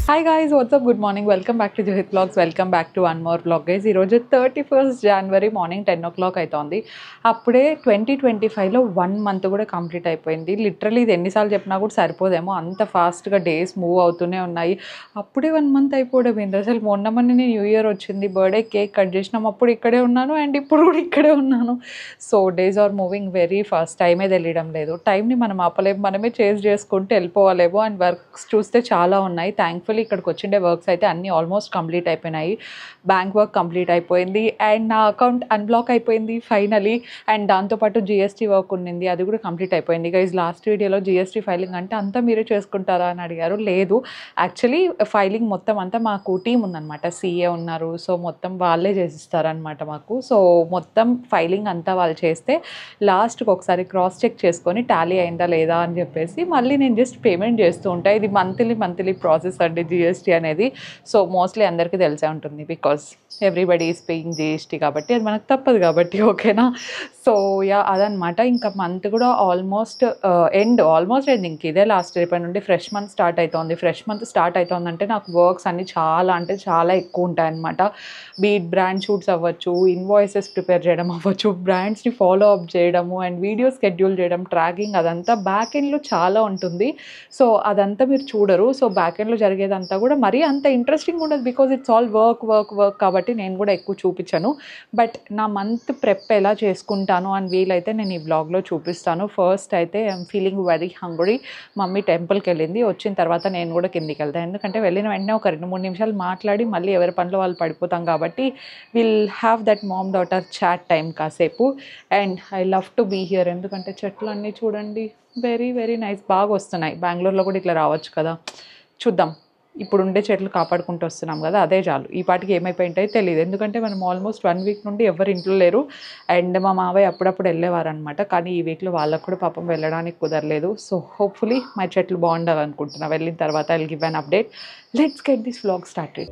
Hi guys, what's up? Good morning. Welcome back to Johit Vlogs. Welcome back to one more vlog guys. ఈరోజు 31st January morning 10 o'clock అవుతోంది. అప్పుడే 2025లో 1 month కూడా complete అయిపోయింది. Literally ఇది ఎన్నిసార్లు చెప్పినా కూడా సరిపోదేమో, అంత ఫాస్ట్గా డేస్ మూవ్ అవుతూనే ఉన్నాయి. అప్పుడే 1 month అయిపోవడం ఏంటి అసలు. మొన్న న్యూ ఇయర్ వచ్చింది, బర్త్డే కేక్ కట్ చేసినాం, అప్పుడు ఇక్కడే ఉన్నాను అండ్ ఇప్పుడు కూడా ఇక్కడే ఉన్నాను. So days are moving very fast. టైమే తెలియడం లేదు. టైంని మనం ఆపలేము, మనమే చేంజ్ చేసుకుంటూ వెళ్ళిపోవాలేమో. అండ్ వర్క్స్ చూస్తే చాలా ఉన్నాయి. థ్యాంక్ఫుల్లీ ఇక్కడికి వచ్చిండే వర్క్స్ అయితే అన్నీ ఆల్మోస్ట్ కంప్లీట్ అయిపోయినాయి. బ్యాంక్ వర్క్ కంప్లీట్ అయిపోయింది అండ్ నా అకౌంట్ అన్బ్లాక్ అయిపోయింది ఫైనలీ. అండ్ దాంతోపాటు జిఎస్టీ వర్క్ ఉండింది, అది కూడా కంప్లీట్ అయిపోయింది. గైస్ లాస్ట్ వీడియోలో జిఎస్టీ ఫైలింగ్ అంటే అంతా మీరే చేసుకుంటారా అని అడిగారు. లేదు, యాక్చువల్లీ ఫైలింగ్ మొత్తం అంతా మాకు టీం ఉందన్నమాట, సిఏ ఉన్నారు. సో మొత్తం వాళ్ళే చేసిస్తారనమాట మాకు. సో మొత్తం ఫైలింగ్ అంతా వాళ్ళు చేస్తే లాస్ట్కి ఒకసారి క్రాస్ చెక్ చేసుకొని టాలీ అయిందా లేదా అని చెప్పేసి మళ్ళీ నేను జస్ట్ పేమెంట్ చేస్తూ ఉంటాను. ఇది మంత్లీ ప్రాసెస్ అండి జిఎస్టీ అనేది. సో మోస్ట్లీ అందరికీ తెలిసే ఉంటుంది, because everybody is paying GST కాబట్టి అది మనకు తప్పదు కాబట్టి. ఓకేనా, సో యా అదనమాట. ఇంకా మంత్ కూడా ఆల్మోస్ట్ ఎండ్ ఇంక ఇదే లాస్ట్ రేపటి నుండి ఫ్రెష్ మంత్ స్టార్ట్ అవుతుంది. ఫ్రెష్ మంత్ స్టార్ట్ అవుతుందంటే నాకు వర్క్స్ అన్నీ చాలా అంటే చాలా ఎక్కువ ఉంటాయన్నమాట. బీట్ బ్రాండ్ షూట్స్ అవ్వచ్చు, ఇన్వాయిసెస్ ప్రిపేర్ చేయడం అవ్వచ్చు, బ్రాండ్స్ని ఫాలో అప్ చేయడము అండ్ వీడియో స్కెడ్యూల్ చేయడం, ట్రాకింగ్, అదంతా బ్యాక్ ఎండ్లో చాలా ఉంటుంది. సో అదంతా మీరు చూడరు. సో బ్యాక్ ఎండ్లో జరిగేదంతా కూడా మరీ అంత ఇంట్రెస్టింగ్ ఉండదు, బికాజ్ ఇట్స్ ఆల్ వర్క్ కాబట్టి నేను కూడా ఎక్కువ చూపించాను. బట్ నా మంత్ ప్రెప్ ఎలా చేసుకుంటాను అని వీలైతే నేను ఈ వ్లాగ్లో చూపిస్తాను. ఫస్ట్ అయితే I'm feeling very hungry. Mummy టెంపుల్కి వెళ్ళింది, వచ్చిన తర్వాత నేను కూడా కిందికి వెళ్తాను. ఎందుకంటే వెళ్ళిన వెంటనే ఒక 2-3 నిమిషాలు మాట్లాడి మళ్ళీ ఎవరి పనిలో వాళ్ళు పడిపోతాం కాబట్టి will have that mom daughter chat time కాసేపు. And I love to be here, ఎందుకంటే చెట్లు అన్నీ చూడండి, వెరీ వెరీ నైస్, బాగా వస్తున్నాయి. బెంగళూరులో కూడా ఇట్లా రావచ్చు కదా, చూద్దాం. ఇప్పుడు ఉండే చెట్లు కాపాడుకుంటూ వస్తున్నాం కదా, అదే చాలు. ఈ పాటికి ఏమైపోయి ఉంటాయో తెలియదు, ఎందుకంటే మనం ఆల్మోస్ట్ 1 week నుండి ఎవరు ఇంట్లో లేరు. అండ్ మా మావయ్య అప్పుడప్పుడు వెళ్ళేవారు అనమాట, కానీ ఈ వీక్లో వాళ్ళకు కూడా పాపం వెళ్ళడానికి కుదరలేదు. సో హోప్ఫుల్లీ మా చెట్లు బాగుండాలనుకుంటున్నా. వెళ్ళిన తర్వాత I'll give an update. Let's get this vlog started.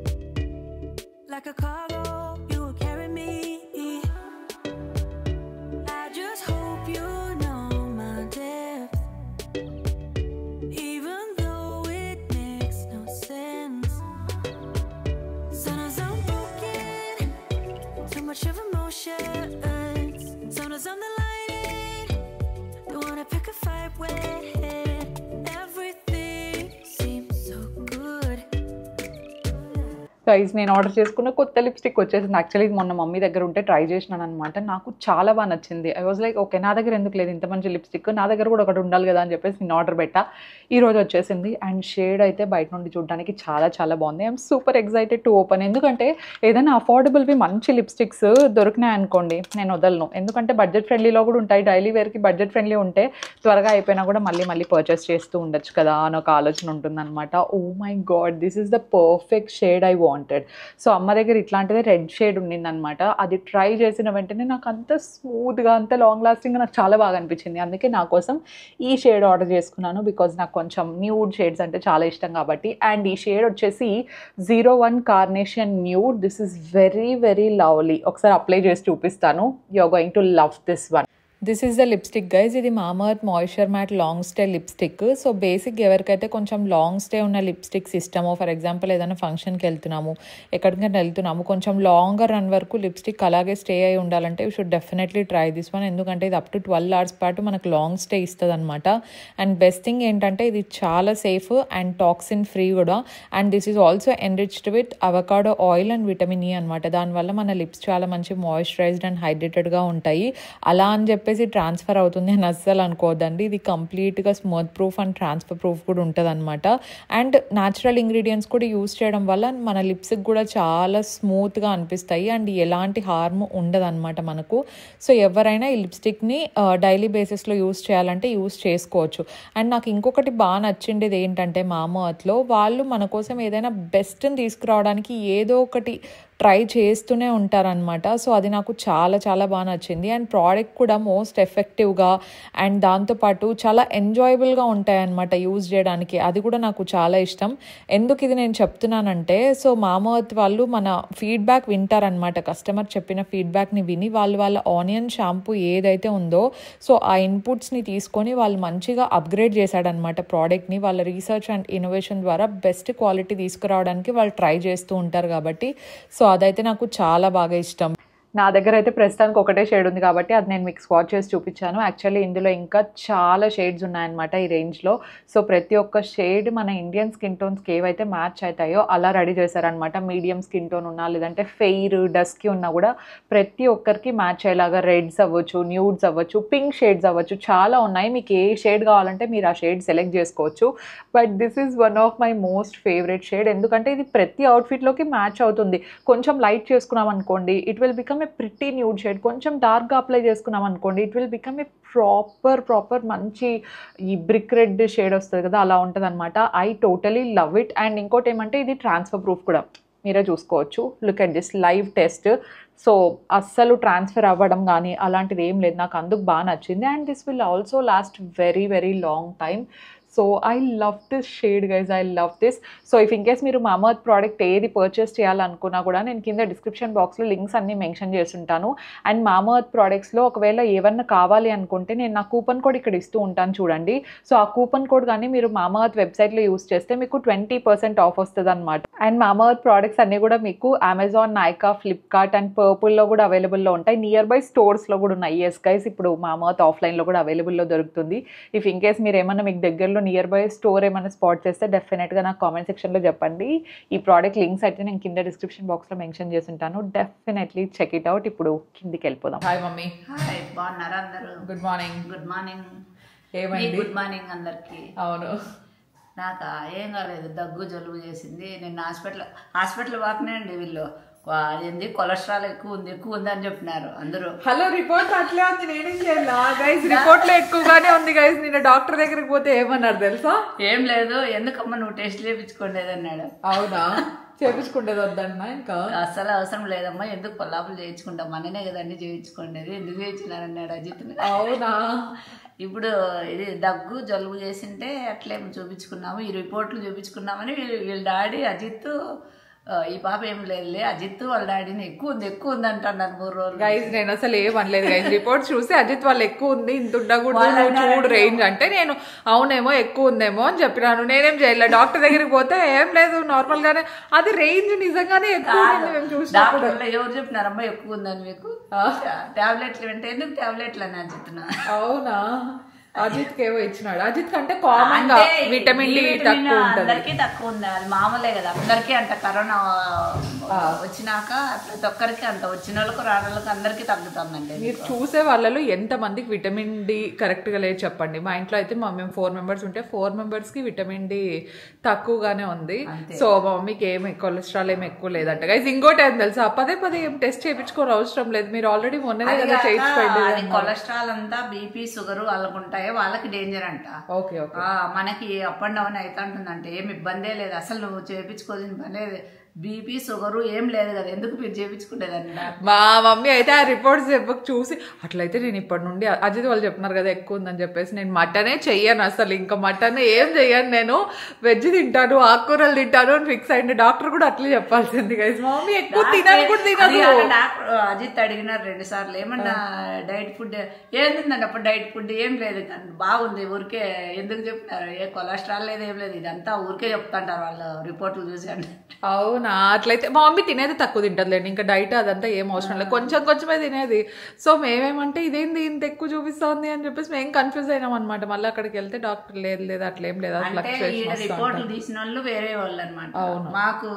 Guys, నేను ఆర్డర్ చేసుకున్న కొత్త లిప్స్టిక్ వచ్చేసింది. యాక్చువల్లీ ఇది మొన్న మమ్మీ దగ్గర ఉంటే ట్రై చేసినాను అనమాట. నాకు చాలా బాగా నచ్చింది. ఐ వాజ్ లైక్, ఓకే నా దగ్గర ఎందుకు లేదు ఇంత మంచి లిప్స్టిక్, నా దగ్గర కూడా ఒకటి ఉండాలి కదా అని చెప్పేసి నేను ఆర్డర్ పెట్టా. ఈరోజు వచ్చేసింది. అండ్ షేడ్ అయితే బయట నుండి చూడడానికి చాలా చాలా బాగుంది. I'm super excited to open. ఎందుకంటే ఏదైనా అఫోర్డబుల్వి మంచి లిప్స్టిక్స్ దొరికినాయి అనుకోండి, నేను వదలను. ఎందుకంటే బడ్జెట్ ఫ్రెండ్లీలో కూడా ఉంటాయి, డైలీ వేర్కి బడ్జెట్ ఫ్రెండ్లీ ఉంటే త్వరగా అయిపోయినా కూడా మళ్ళీ పర్చేస్ చేస్తూ ఉండొచ్చు కదా అని ఒక ఆలోచన ఉంటుందన్నమాట. Oh my God, this is the perfect shade I wanted. So అమ్మ దగ్గర ఇట్లాంటిదే రెడ్ షేడ్ ఉండిందనమాట. అది ట్రై చేసిన వెంటనే నాకు అంత స్మూత్గా, అంత లాంగ్ లాస్టింగ్గా నాకు చాలా బాగా అనిపించింది. అందుకే నా కోసం ఈ షేడ్ ఆర్డర్ చేసుకున్నాను, బికాజ్ నాకు కొంచెం న్యూడ్ షేడ్స్ అంటే చాలా ఇష్టం కాబట్టి. అండ్ ఈ షేడ్ వచ్చేసి 01 carnation nude. This is very very lovely. ఒకసారి అప్లై చేసి చూపిస్తాను. You are going to love this one. This is the lipstick guys. ఇది Mamaearth moisture matte long stay lipstick. So basic ఎవరికైతే కొంచెం లాంగ్ స్టే ఉన్న lipsticks ఇష్టమో, for example ఏదైనా ఫంక్షన్కి వెళ్తున్నాము, ఎక్కడికైనా వెళ్తున్నాము, కొంచెం లాంగర్ రన్ వరకు లిప్స్టిక్ అలాగే స్టే అయి ఉండాలంటే you should definitely try this one. ఎందుకంటే ఇది అప్ టు 12 hours పాటు మనకు లాంగ్ స్టే ఇస్తుంది అనమాట. అండ్ బెస్ట్ థింగ్ ఏంటంటే ఇది చాలా సేఫ్ అండ్ టాక్సిన్ ఫ్రీ కూడా. And this is also enriched with avocado oil and vitamin E అనమాట. దానివల్ల మన లిప్స్ చాలా మంచి మాయిశ్చరైజ్డ్ అండ్ హైడ్రేటెడ్గా ఉంటాయి. అలా అని చెప్పేసి ట్రాన్స్ఫర్ అవుతుంది అని అస్సలు అనుకోవద్దండి. ఇది కంప్లీట్గా smooth proof and transfer proof కూడా ఉంటుంది అనమాట. అండ్ న్యాచురల్ ఇంగ్రీడియంట్స్ కూడా యూస్ చేయడం వల్ల మన లిప్స్కి కూడా చాలా స్మూత్గా అనిపిస్తాయి అండ్ ఎలాంటి హార్మ్ ఉండదు అనమాట మనకు. సో ఎవరైనా ఈ లిప్స్టిక్ని డైలీ బేసిస్లో యూస్ చేయాలంటే యూస్ చేసుకోవచ్చు. అండ్ నాకు ఇంకొకటి బాగా నచ్చిండేది ఏంటంటే మామర్త్లో వాళ్ళు మన కోసం ఏదైనా బెస్ట్ని తీసుకురావడానికి ఏదో ఒకటి ట్రై చేస్తూనే ఉంటారనమాట. సో అది నాకు చాలా చాలా బాగా నచ్చింది. అండ్ ప్రోడక్ట్ కూడా మోస్ట్ ఎఫెక్టివ్గా అండ్ దాంతోపాటు చాలా ఎంజాయబుల్గా ఉంటాయన్నమాట యూజ్ చేయడానికి. అది కూడా నాకు చాలా ఇష్టం. ఎందుకు ఇది నేను చెప్తున్నానంటే, సో మామాఅర్త్ వాళ్ళు మన ఫీడ్బ్యాక్ వింటారనమాట. కస్టమర్ చెప్పిన ఫీడ్బ్యాక్ని విని వాళ్ళ ఆనియన్ షాంపూ ఏదైతే ఉందో సో ఆ ఇన్పుట్స్ని తీసుకొని వాళ్ళు మంచిగా అప్గ్రేడ్ చేశాడనమాట ప్రోడక్ట్ని. వాళ్ళ రీసెర్చ్ అండ్ ఇన్నోవేషన్ ద్వారా బెస్ట్ క్వాలిటీ తీసుకురావడానికి వాళ్ళు ట్రై చేస్తూ ఉంటారు కాబట్టి సో అదైతే నాకు చాలా బాగా ఇష్టం. నా దగ్గర అయితే ప్రస్తుతానికి ఒకటే షేడ్ ఉంది కాబట్టి అది నేను మీకు స్వాచ్ చేసి చూపించాను. యాక్చువల్లీ ఇందులో ఇంకా చాలా షేడ్స్ ఉన్నాయన్నమాట ఈ రేంజ్లో. సో ప్రతి ఒక్క షేడ్ మన ఇండియన్ స్కిన్ టోన్స్కి ఏవైతే మ్యాచ్ అవుతాయో అలా రెడీ చేశారనమాట. మీడియం స్కిన్ టోన్ ఉన్నా లేదంటే ఫెయిర్ డస్కీ ఉన్నా కూడా ప్రతి ఒక్కరికి మ్యాచ్ అయ్యేలాగా రెడ్స్ అవ్వచ్చు, న్యూడ్స్ అవ్వచ్చు, పింక్ షేడ్స్ అవ్వచ్చు, చాలా ఉన్నాయి. మీకు ఏ షేడ్ కావాలంటే మీరు ఆ షేడ్ సెలెక్ట్ చేసుకోవచ్చు. But this is one of my most favourite shade. ఎందుకంటే ఇది ప్రతి అవుట్ఫిట్లోకి మ్యాచ్ అవుతుంది. కొంచెం లైట్ చేసుకున్నాం అనుకోండి it will become pretty nude shade. కొంచెం డార్క్గా అప్లై చేసుకున్నాం అనుకోండి it will become a proper మంచి ఈ బ్రిక్ రెడ్ షేడ్ వస్తుంది కదా, అలా ఉంటుంది అనమాట. I totally love it. And ఇంకోటి ఏమంటే ఇది ట్రాన్స్ఫర్ ప్రూఫ్ కూడా, మీరే చూసుకోవచ్చు. Look at this live test. So అస్సలు ట్రాన్స్ఫర్ అవ్వడం కానీ అలాంటిది ఏం లేదు. నాకు అందుకు బాగా నచ్చింది. And this will also last very very long time. So I love this shade guys, I love this. So if in case మీరు మామాఅర్త్ ప్రోడక్ట్ ఏది పర్చేస్ చేయాలనుకున్నా కూడా నేను కింద డిస్క్రిప్షన్ బాక్స్లో లింక్స్ అన్నీ మెన్షన్ చేస్తుంటాను. అండ్ మామాఅర్త్ ప్రోడక్ట్స్లో ఒకవేళ ఏమన్నా కావాలి అనుకుంటే నేను నా కూపన్ కోడ్ ఇక్కడ ఇస్తూ ఉంటాను చూడండి. సో ఆ కూపన్ కోడ్ కానీ మీరు మామాఅర్త్ వెబ్సైట్లో యూస్ చేస్తే మీకు 20% ఆఫ్ వస్తుంది అనమాట. అండ్ మామాఅర్త్ ప్రోడక్ట్స్ అన్నీ కూడా మీకు అమెజాన్, నైకా, ఫ్లిప్కార్ట్ అండ్ పర్పుల్లో కూడా అవైలబుల్లో ఉంటాయి. నియర్ బై స్టోర్స్లో కూడా ఉన్నాయి. ఎస్ గైస్, ఇప్పుడు మామాఅర్త్ ఆఫ్లైన్లో కూడా అవైలబుల్లో దొరుకుతుంది. ఇఫ్ ఇన్ కేస్ మీరు ఏమన్నా మీకు దగ్గరలో నియర్ బై స్టోర్ ఏమైనా స్పాట్ చేస్తే డెఫినెట్గా నాకు కామెంట్ సెక్షన్లో చెప్పండి. ఈ ప్రోడక్ట్ లింక్స్ అయితే నేను కింద డిస్క్రిప్షన్ బాక్స్లో మెన్షన్ చేసి ఉంటాను. Definitely check it out. ఇప్పుడు కిందికి వెళ్ళిపోదాం. Hi mummy. హాయ్, బాగున్నారా అందరూ? Good morning. Good morning. ఏమైంది? గుడ్ మార్నింగ్ అందరికి. అవును, నాకు ఏం కాలేదు, దగ్గు జలుబు చేసింది. నేను హాస్పిటల్ వాకినే అండి. వీళ్ళు ఏంది కొలెస్ట్రాల్ ఎక్కువ ఉంది అని చెప్పినారు అందరూ. హలో, రిపోర్ట్ అట్లే ఉంది, నేనేం చేయాలా గైస్? రిపోర్ట్ లో ఎక్కువగానే ఉంది గైస్. నేను డాక్టర్ దగ్గరికి పోతే ఏమన్నారు తెలుసా? ఏం లేదు, ఎందుకమ్మా నువ్వు టెస్ట్ చేయించుకోండి అన్నాడు. అవునా? చేయించుకుంటేది వద్దన్నా ఇంకా అసలు అవసరం లేదమ్మా, ఎందుకు పల్లాపులు చేయించుకుంటాం, మననే కదండి చేయించుకోండి, ఎందుకు చేయించినారన్నాడు అజిత్. అవునా? ఇప్పుడు ఇది దగ్గు జలుబు చేసింటే అట్లేమో చూపించుకున్నాము, ఈ రిపోర్ట్లు చూపించుకున్నామని వీళ్ళ డాడీ అజిత్ ఈ పాప ఏం లేదులే, అజిత్ వాళ్ళ డాడీని ఎక్కువ ఉంది అంటున్నాను 3 రోజులు. గైజ్ నేను అసలు ఏమనలేదు గైజ్. రిపోర్ట్స్ చూసి అజిత్ వాళ్ళు ఎక్కువ ఉంది, ఇంత ఉండకూడదు, చూడు రేంజ్ అంటే నేను అవునేమో ఎక్కువ ఉందేమో అని చెప్పినాను. నేనేం చేయలేదు. డాక్టర్ దగ్గరికి పోతే ఏం లేదు నార్మల్ గానే, అది రేంజ్ నిజంగానే ఎక్కువ ఉంది. మేము చూసినప్పుడు ఎవరు చెప్పినారమ్మా ఎక్కువ ఉందని మీకు? టాబ్లెట్లు అంటే ఎందుకు టాబ్లెట్లు అని చెప్తున్నా. అవునా? అజిత్ ఏవో ఇచ్చినాడు. అజిత్ కంటే కామన్ గా విటమిన్ డి తక్కువ ఉంటుంది. అందరికీ తక్కువ ఉంది, అది మామూలే కదా అందరికీ. అంట కరోనా వచ్చినాక ప్రతి ఒక్కరికి అంత వచ్చిన వాళ్ళకు రాని వాళ్ళకి అందరికీ తగ్గుతుందండి. మీరు చూసే వాళ్ళలో ఎంత మందికి విటమిన్ డి కరెక్ట్ గా లేదు చెప్పండి. మా ఇంట్లో అయితే మేము 4 మెంబర్స్ ఉంటే 4 మెంబర్స్ కి విటమిన్ డి తక్కువగానే ఉంది. సో మా మమ్మీకి ఏమి కొలెస్ట్రాల్ ఏమి ఎక్కువ లేదంట గైస్. ఇంకోటి ఏం తెలుసా, పదే ఏం టెస్ట్ చేయించుకోని అవసరం లేదు. మీరు ఆల్రెడీ మొన్ననే కదా చేయించుకోండి. కొలెస్ట్రాల్ అంతా బీపీ షుగర్ వాళ్ళకుంటాయి, వాళ్ళకి డేంజర్ అంట. ఓకే, మనకి అప్ అండ్ డౌన్ అవుతుంటుందంటే ఏమి ఇబ్బందే లేదు. అసలు నువ్వు చేయించుకోవాల్సిన పనే, బీపీ షుగరు ఏం లేదు కదా, ఎందుకు మీరు చేయించుకునేదండి. మా మమ్మీ అయితే ఆ రిపోర్ట్స్ చూసి అట్లయితే నేను ఇప్పటి నుండి అజిత్ వాళ్ళు చెప్తున్నారు కదా ఎక్కువ ఉందని చెప్పేసి నేను మటనే చెయ్యను. అసలు ఇంకా మటన్ ఏం చెయ్యను, నేను వెజ్ తింటాను, ఆకుకూరలు తింటాను అని ఫిక్స్ అయ్యింది. డాక్టర్ కూడా అట్లే చెప్పాల్సింది గైస్. మా మమ్మీ ఎక్కువ తినను కూడా తినదు. అజిత్ అడిగినారు 2 సార్లు ఏమన్నా డైట్ ఫుడ్ ఏం తిందండి. అప్పుడు డైట్ ఫుడ్ ఏం లేదు, బాగుంది ఊరికే. ఎందుకు చెప్పినారు? ఏ కొలెస్ట్రాల్ లేదు ఏం లేదు, ఇదంతా ఊరికే చెప్తుంటారు వాళ్ళు రిపోర్ట్లు చూసి అంటే. అవునా? అట్లయితే మా మమ్మీ తినేది తక్కువ తింటదిలేండి, ఇంకా డైట్ అదంతా ఏం అవసరం లేదు, కొంచెమే తినేది. సో మేమేమంటే ఇదేంది ఇంత ఎక్కువ చూపిస్తుంది అని చెప్పేసి మేము కన్ఫ్యూజ్ అయినాం అనమాట. మళ్ళీ అక్కడికి వెళ్తే డాక్టర్ లేదు అట్లేం లేదు, రిపోర్ట్లు తీసిన వాళ్ళు వేరే వాళ్ళు అనమాట. మాకు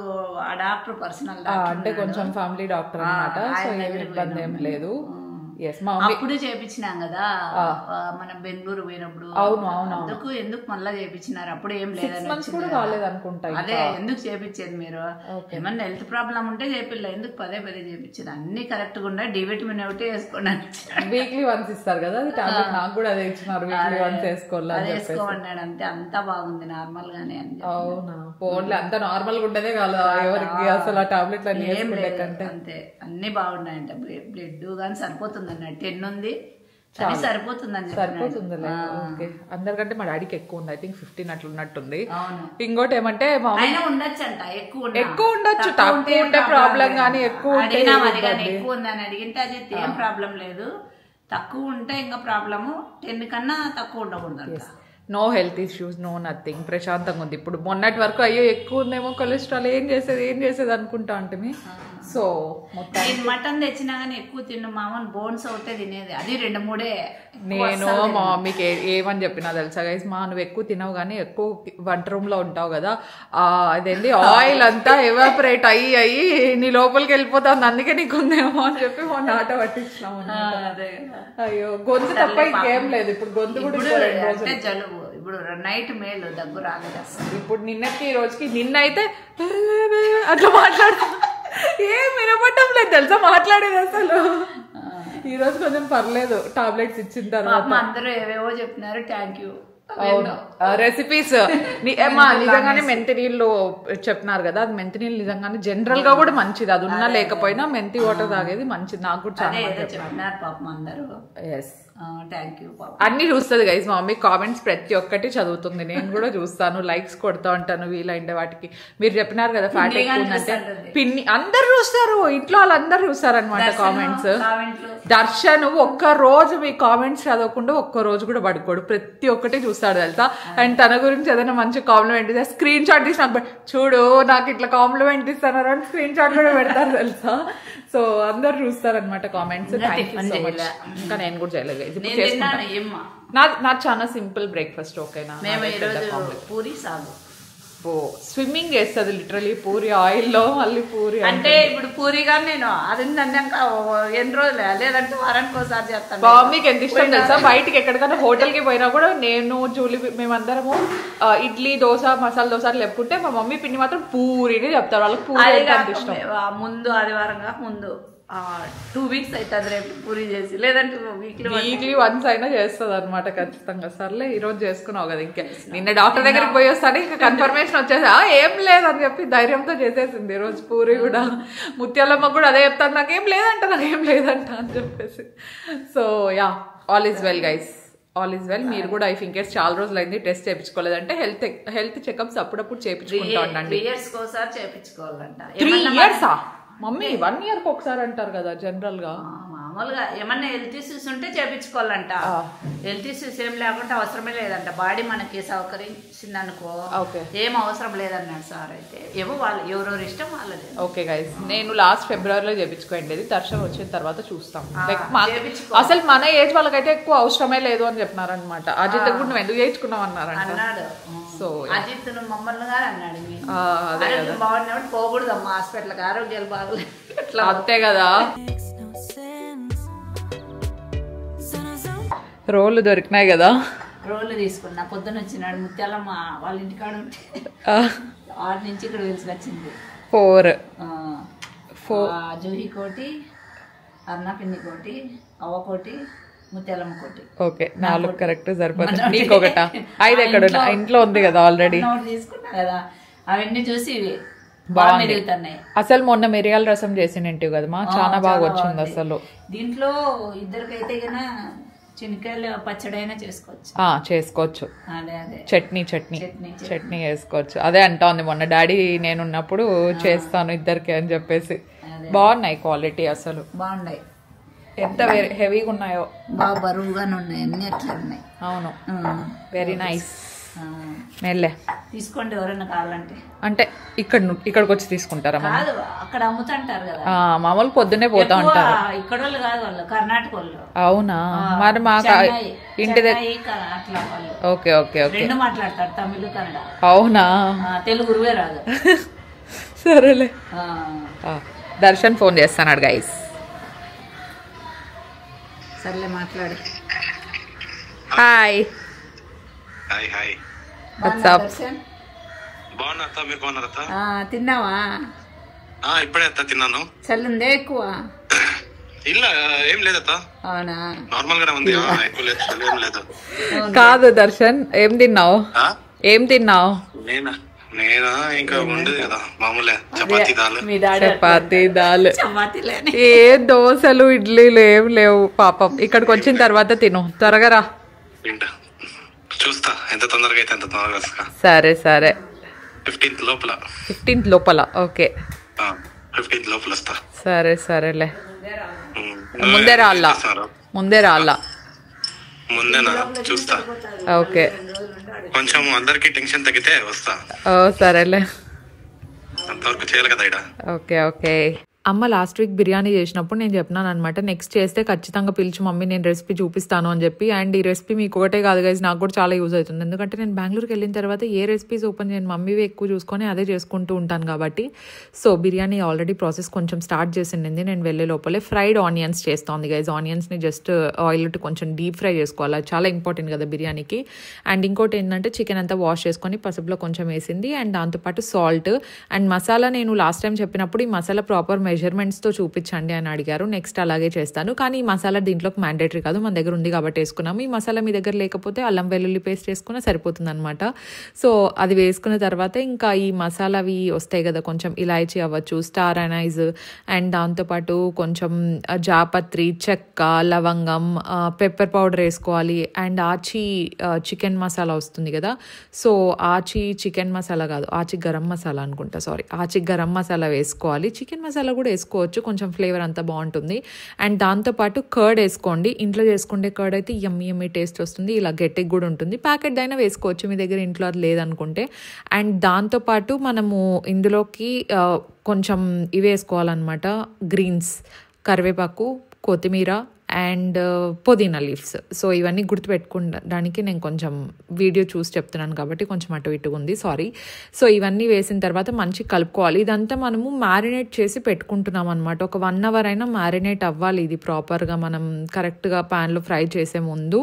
ఆ డాక్టర్ పర్సనల్ అంటే కొంచెం ఫ్యామిలీ డాక్టర్ అనమాట. సో ఏమి ఇబ్బంది ఏం లేదు. ఎస్ మా మమ్మీ అప్పుడు చేపించినాం కదా మనం బెంగళూరు పోయినప్పుడు. అందుకు ఎందుకు మళ్ళా చేపించినారు, అప్పుడు ఏం లేదని. అదే ఎందుకు చేపించేది మీరు, ఏమన్నా హెల్త్ ప్రాబ్లం ఉంటే చేపిల్ల, ఎందుకు పదే పదే చేపించేది. అన్ని కరెక్ట్ గా ఉన్నాయి, డి విటమిన్ ఒకటి వేసుకోండి. వీక్లీ వన్స్ ఇస్తారు కదా టాబ్లెట్, నాకు కూడా అదే ఇచ్చినారు, వీక్లీ వన్స్ వేసుకోమన్నాడు. అంతే, అంతా బాగుంది నార్మల్ గానే అని. అవునా, ఫోన్లే అంత నార్మల్ గా ఉండదే కాదు ఎవరికి అసలు ఆ టాబ్లెట్లు అంతే అన్ని బాగున్నాయంట. బ్లడ్ కానీ సరిపోతుంది అన్నట్టు 10 ఉంది, సరిపోతుందని. సరిపోతుందిలే. ఓకే, అందరికంటే మా డాడీకి ఎక్కువ ఉంది, ఐ థింక్ 15 అట్లా ఉన్నట్టుంది. ఇంకోటి ఏమంటే ఉండొచ్చు అంట, ఎక్కువ ఉండొచ్చు, తక్కువ ఉంటే ప్రాబ్లం కానీ ఎక్కువ ఎక్కువ ఉందని అడిగింటే అది ఏం ప్రాబ్లం లేదు, తక్కువ ఉంటే ఇంకా ప్రాబ్లము, 10 కన్నా తక్కువ ఉండకూడదు. No health issues, no nothing, ప్రశాంతంగా ఉంది. ఇప్పుడు మొన్నటి వరకు అయ్యో ఎక్కువ ఉందేమో కొలెస్ట్రాల్, ఏం చేసేది అనుకుంటా అంటే. సో నేను మటన్ తెచ్చినా కానీ ఎక్కువ తిన్న మామూలు బోన్స్ ఒకటే తినేది, అది 2-3. నేను మా మమ్మీకి ఏమని చెప్పినా తెలుసా గైస్, నువ్వు ఎక్కువ తినవు కానీ ఎక్కువ వంట రూమ్ లో ఉంటావు కదా, అదేంటి ఆయిల్ అంతా ఎవాపరేట్ అయ్యి నీ లోపలికి వెళ్ళిపోతుంది, అందుకే నీకు ఉందేమో అని చెప్పి మొన్న ఆట పట్టించినాము. అయ్యో గొంతు తప్ప ఇంకేం లేదు, ఇప్పుడు గొంతు కూడా జలుబు, ఇప్పుడు నైట్ మేలు, దగ్గు రాలేదు అసలు. ఇప్పుడు నిన్నకి ఈ రోజుకి, నిన్న అయితే అట్లా మాట్లాడుతా, ఏం వినపడటం లేదు తెలుసా మాట్లాడేది అసలు. ఈ రోజు కొంచెం పర్లేదు టాబ్లెట్స్ ఇచ్చిన తర్వాత. అందరూ ఏవేవో చెప్తున్నారు, థ్యాంక్ యూ. రెసిపీస్ నిజంగానే మెంతి నీళ్ళు చెప్తున్నారు కదా, అది మెంతి నీళ్ళు నిజంగానే జనరల్ గా కూడా మంచిది, అది ఉన్నా లేకపోయినా మెంతి వాటర్ తాగేది మంచిది. నాకు కూడా చాలా చెప్తున్నారు పాపం అందరూ. Yes, thank you. అన్ని చూస్తుంది గైస్ మా మమ్మీ, కామెంట్స్ ప్రతి ఒక్కటి చదువుతుంది, నేను కూడా చూస్తాను, లైక్స్ కొడతా ఉంటాను వీలైండే వాటికి. మీరు చెప్పినారు కదా ఫ్యాట్ ఎక్కువ ఉందంటే, పిన్ని అందరు చూస్తారు, ఇంట్లో వాళ్ళందరూ చూస్తారు అనమాట కామెంట్స్. దర్శన్ ఒక్క రోజు మీ కామెంట్స్ చదవకుండా ఒక్క రోజు కూడా పడుకోడు, ప్రతి ఒక్కటి చూస్తాడు తెలుసా. అండ్ తన గురించి ఏదైనా మంచి కాంప్లిమెంట్ ఇస్తే స్క్రీన్ షాట్ తీసి నాకు చూడు నాకు ఇట్లా కాంప్లిమెంట్ ఇస్తున్నారు అని స్క్రీన్ షాట్ కూడా పెడతారు తెలుసా. సో అందరు చూస్తారు అనమాట కామెంట్స్. ఇంకా నేను కూడా చేయలేదు, నాకు చాలా సింపుల్ బ్రేక్ఫాస్ట్. ఓకేనా, పూరి సాగు స్విమ్మింగ్ చేస్తుంది లిటరలీ పూరి ఆయిల్లో, మళ్ళీ పూరి అంటే ఇప్పుడు పూరిగా నేను అది అన్నాక ఎన్ని రోజులు లేదంటే వారానికి ఒకసారి చేస్తాను. మమ్మీకి ఎంత ఇష్టం తెలుసా, బయటికి ఎక్కడికైనా హోటల్ కి పోయినా కూడా నేను జూలి మేమందరము ఇడ్లీ దోశ మసాలా దోశ లేకుంటే మా మమ్మీ పిన్ని మాత్రం పూరిని చెప్తారు, వాళ్ళకి పూరి అంటే ఇష్టం. ముందు ఆదివారంగా ముందు 2 weeks అవుతుంది రేపు పూరి చేసి, లేదంటే వీక్లీ వన్స్ అయినా చేస్తుంది అనమాట ఖచ్చితంగా. సర్లే ఈ రోజు చేసుకున్నావు కదా, ఇంకా నిన్న డాక్టర్ దగ్గరికి పోయి వస్తాను ఇంకా కన్ఫర్మేషన్ వచ్చేసి ఏం లేదని చెప్పి ధైర్యంతో చేసేసింది ఈ రోజు పూరి కూడా. ముత్యాలమ్మ కూడా అదే చెప్తాను, నాకేం లేదంట అని చెప్పేసి. So yeah, all is well guys, all is well. మీరు కూడా ఇఫ్ ఇన్కేస్ చాలా రోజులు అయింది టెస్ట్ చేయించుకోలేదంటే హెల్త్ చెకప్స్ అప్పుడప్పుడు చేయించుకుంటా ఉండండి. 3 years ఒకసారి చేయించుకోవాలంట. 3 years మమ్మీ 1 year ఒకసారి అంటారు కదా జనరల్ గా. మామూలుగా ఏమన్నా హెల్త్ ఇష్యూస్ ఉంటే చేయించుకోవాలంట, హెల్త్ ఇష్యూస్ ఏం లేకుంటే అవసరమే లేదంట. బాడీ మనకి సౌకర్యించింది అనుకో ఏం అవసరం లేదన్నాడు సార్. అయితే ఎవరెవరు ఇష్టం వాళ్ళది. ఓకే గైస్, నేను లాస్ట్ ఫిబ్రవరిలో చేయించుకోండి, దర్శనం వచ్చిన తర్వాత చూస్తాం. అసలు మన ఏజ్ వాళ్ళకైతే ఎక్కువ అవసరమే లేదు అని చెప్పినారు అనమాట. అజిత్ కూడా నువ్వు ఎందుకు చేయించుకున్నావు అన్నాడు. సో అజిత్ మమ్మల్ని గారు అన్నాడు, బాగున్నప్పుడు పోకూడదమ్మా హాస్పిటల్కి, ఆరోగ్యాలు బాగలేదు అట్లా. అంతే కదా, రోళ్ళు దొరికినాయి కదా, రోళ్ళు తీసుకున్నా. పొద్దున వచ్చినాడు ముత్యాలమ్మ వాళ్ళ ఇంటికాడ ఉంటే ఆడ నుంచి ఇక్కడ పిలిచినొచ్చింది. 4 జూహి కోటి, అన్న పిన్ని కోటి, అవ్వ కోటి, ముత్యాలమ్మ కోటి. ఓకే 4 కరెక్ట్ సరిపోతుంది. నీకు ఒకట 5 ఎక్కడ ఇంట్లో ఉంది కదా ఆల్రెడీ తీసుకున్నా కదా, అవన్నీ చూసి బాగున్నాయి. అసలు మొన్న మిరియాల రసం చేసినంటివి కదా, చాలా బాగా వచ్చింది అసలు. దీంట్లో ఇద్దరికైతే గన చినికాయలు పచ్చడి అయినా చేసుకోవచ్చు, చట్నీ చేసుకోవచ్చు. అదే అంటా ఉంది మొన్న డాడీ నేను ఉన్నప్పుడు చేస్తాను ఇద్దరికి అని చెప్పేసి. బాగున్నాయి క్వాలిటీ, అసలు బాగున్నాయి. ఎంత హెవీగా ఉన్నాయో, బాగా బరువుగానే ఉన్నాయి, అన్ని అట్లా ఉన్నాయి. అవును, వెరీ నైస్. మెల్లే తీసుకోండి ఎవరైనా కావాలంటే. అంటే ఇక్కడికి వచ్చి తీసుకుంటారా? కాదు, అక్కడ అమ్ముతుంటారు కదా మామూలు, పొద్దున్నే పోతా ఉంటారు. ఇక్కడ వాళ్ళు కాదు, వాళ్ళు కర్ణాటక వాళ్ళు. అవునా, మరి మాకు ఇంటి అట్లా వాళ్ళు. ఓకే ఓకే ఓకే, 2 మాట్లాడతారు, తమిళ కన్నడ. అవునా, తెలుగు గురువే రాదు. సరేలే, దర్శన్ ఫోన్ చేస్తాడు గైస్. సర్లే మాట్లాడు. Hi hi hi WhatsApp. బాగున్నా అత్త, మీరు బాగున్నారు అత్త? తిన్నావా? ఇప్పుడే అత్త తిన్నాను. చల్లుందే ఎక్కువ? ఇలా ఏం లేదత్త, అవునా, నార్మల్ గానే ఉంది. ఎక్కువ లేదు, చలి ఏం లేదు. కాదు దర్శన్, ఏం తిన్నావు? నేనా ఇంకా ఉండేది కదా మామూలే, చపాతీ దాల్. చపాతీ దాల్, చపాతీలేని ఏ దోశలు ఇడ్లీలు ఏం లేవు పాపం. ఇక్కడికి వచ్చిన తర్వాత తిను, త్వరగా రా. చూస్తా ఎంత తొందరగా అయితే అంత తొందరగా వస్తా. సరే సరే, 15th లోపల. 15th లోపల, ఓకే 15th లోపల వస్తా. సరే సరేలే. ముందే రాళ్ళ ముందేనా? చూస్తా. ఓకే, కొంచెం అందరికి టెన్షన్ తగ్గితే వస్తా. సరేలే, అంతవరకు చేయాలి కదా ఇక్కడ. Okay okay. అమ్మ లాస్ట్ వీక్ బిర్యానీ చేసినప్పుడు నేను చెప్పినాను అనమాట, నెక్స్ట్ చేస్తే ఖచ్చితంగా పిలిచి మమ్మీ నేను రెసిపీ చూపిస్తాను అని చెప్పి. అండ్ ఈ రెసిపీ మీకు ఒకటే కాదు గైస్, నాకు కూడా చాలా యూజ్ అవుతుంది. ఎందుకంటే నేను బెంగళూరుకి వెళ్ళిన తర్వాత ఏ రెసిపీస్ ఓపెన్ చేయను, మమ్మీవి ఎక్కువ చూసుకొని అదే చేసుకుంటూ ఉంటాను కాబట్టి. సో బిర్యానీ ఆల్రెడీ ప్రాసెస్ కొంచెం స్టార్ట్ చేసింది. నేను వెళ్ళే లోపలే ఫ్రైడ్ ఆనియన్స్ చేస్తోంది గైస్. ఆనియన్స్ని జస్ట్ ఆయిల్ కొంచెం డీప్ ఫ్రై చేసుకోవాలి, చాలా ఇంపార్టెంట్ కదా బిర్యానీకి. అండ్ ఇంకోటి ఏంటంటే చికెన్ అంతా వాష్ చేసుకొని పసుపులో కొంచెం వేసింది. అండ్ దాంతోపాటు సాల్ట్ అండ్ మసాలా. నేను లాస్ట్ టైం చెప్పినప్పుడు ఈ మసాలా ప్రాపర్ మెజర్మెంట్స్తో చూపించండి అని అడిగారు. నెక్స్ట్ అలాగే చేస్తాను. కానీ ఈ మసాలా దీంట్లోకి మ్యాండేటరీ కాదు, మన దగ్గర ఉంది కాబట్టి వేసుకున్నాము. ఈ మసాలా మీ దగ్గర లేకపోతే అల్లం వెల్లుల్లి పేస్ట్ వేసుకున్నా సరిపోతుంది అనమాట. సో అది వేసుకున్న తర్వాత ఇంకా ఈ మసాలావి వస్తాయి కదా, కొంచెం ఇలాయచీ అవ్వచ్చు, స్టార్ అనైజ్, అండ్ దాంతోపాటు కొంచెం జాపత్రి, చెక్క, లవంగం, పెప్పర్ పౌడర్ వేసుకోవాలి. అండ్ ఆచి చికెన్ మసాలా వస్తుంది కదా, సో ఆచి చికెన్ మసాలా కాదు, ఆచి గరం మసాలా అనుకుంటా, సారీ, ఆచి గరం మసాలా వేసుకోవాలి. చికెన్ మసాలా కూడా వేసుకోవచ్చు, కొంచెం ఫ్లేవర్ అంతా బాగుంటుంది. అండ్ దాంతోపాటు కర్డ్ వేసుకోండి. ఇంట్లో చేసుకుంటే కర్డ్ అయితే యమ్మీ టేస్ట్ వస్తుంది, ఇలా గట్టిగా కూడా ఉంటుంది. ప్యాకెట్ అయినా వేసుకోవచ్చు మీ దగ్గర ఇంట్లో అది లేదనుకుంటే. అండ్ దాంతోపాటు మనము ఇందులోకి కొంచెం ఇవి వేసుకోవాలన్నమాట, గ్రీన్స్, కరివేపాకు, కొత్తిమీర అండ్ పుదీనా లీవ్స్. సో ఇవన్నీ గుర్తుపెట్టుకోవడానికి నేను కొంచెం వీడియో చూసి చెప్తున్నాను కాబట్టి కొంచెం అటు ఇటుగా ఉంది, సారీ. సో ఇవన్నీ వేసిన తర్వాత మంచిగా కలుపుకోవాలి. ఇదంతా మనము మ్యారినేట్ చేసి పెట్టుకుంటున్నాం అనమాట. ఒక 1 hour అయినా మ్యారినేట్ అవ్వాలి ఇది ప్రాపర్గా, మనం కరెక్ట్గా ప్యాన్లో ఫ్రై చేసే ముందు.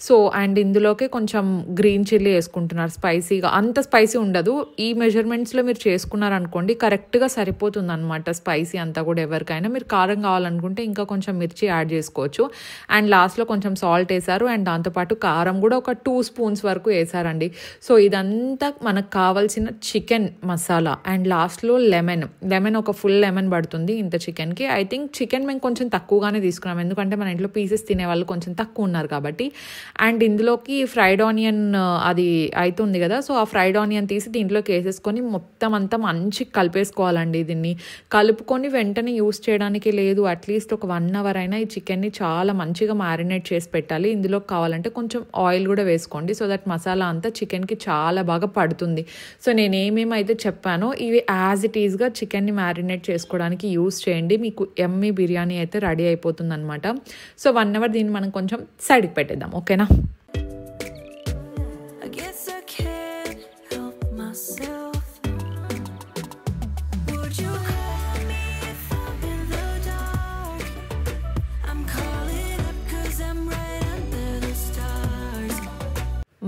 సో అండ్ ఇందులోకి కొంచెం గ్రీన్ చిల్లీ వేసుకుంటున్నారు, స్పైసీగా. అంత స్పైసీ ఉండదు, ఈ మెజర్మెంట్స్లో మీరు చేసుకున్నారనుకోండి కరెక్ట్గా సరిపోతుంది అనమాట స్పైసీ అంతా కూడా. ఎవరికైనా మీరు కారం కావాలనుకుంటే ఇంకా కొంచెం మిర్చి యాడ్ చేసుకోవచ్చు. అండ్ లాస్ట్లో కొంచెం సాల్ట్ వేసారు. అండ్ దాంతోపాటు కారం కూడా ఒక 2 spoons వరకు వేసారండి. సో ఇదంతా మనకు కావాల్సిన చికెన్ మసాలా. అండ్ లాస్ట్లో లెమన్ ఒక ఫుల్ లెమన్ పడుతుంది ఇంత చికెన్కి. ఐ థింక్ చికెన్ మేము కొంచెం తక్కువగానే తీసుకున్నాం, ఎందుకంటే మన ఇంట్లో పీసెస్ తినేవాళ్ళు కొంచెం తక్కువ ఉన్నారు కాబట్టి. అండ్ ఇందులోకి ఫ్రైడ్ ఆనియన్ అది అవుతుంది కదా, సో ఆ ఫ్రైడ్ ఆనియన్ తీసి దీంట్లోకి వేసేసుకొని మొత్తం అంతా మంచిగా కలిపేసుకోవాలండి. దీన్ని కలుపుకొని వెంటనే యూస్ చేయడానికి లేదు, అట్లీస్ట్ ఒక 1 hour అయినా ఈ చికెన్ని చాలా మంచిగా మ్యారినేట్ చేసి పెట్టాలి. ఇందులో కావాలంటే కొంచెం ఆయిల్ కూడా వేసుకోండి, సో దట్ మసాలా అంతా చికెన్కి చాలా బాగా పడుతుంది. సో నేను ఏమేమైతే చెప్పానో ఇవి యాజ్ ఇట్ ఈజ్గా చికెన్ని మ్యారినేట్ చేసుకోవడానికి యూస్ చేయండి, మీకు యమ్మీ బిర్యానీ అయితే రెడీ అయిపోతుంది అనమాట. సో 1 hour దీన్ని మనం కొంచెం సైడ్కి పెట్టేద్దాం, ఓకేనా?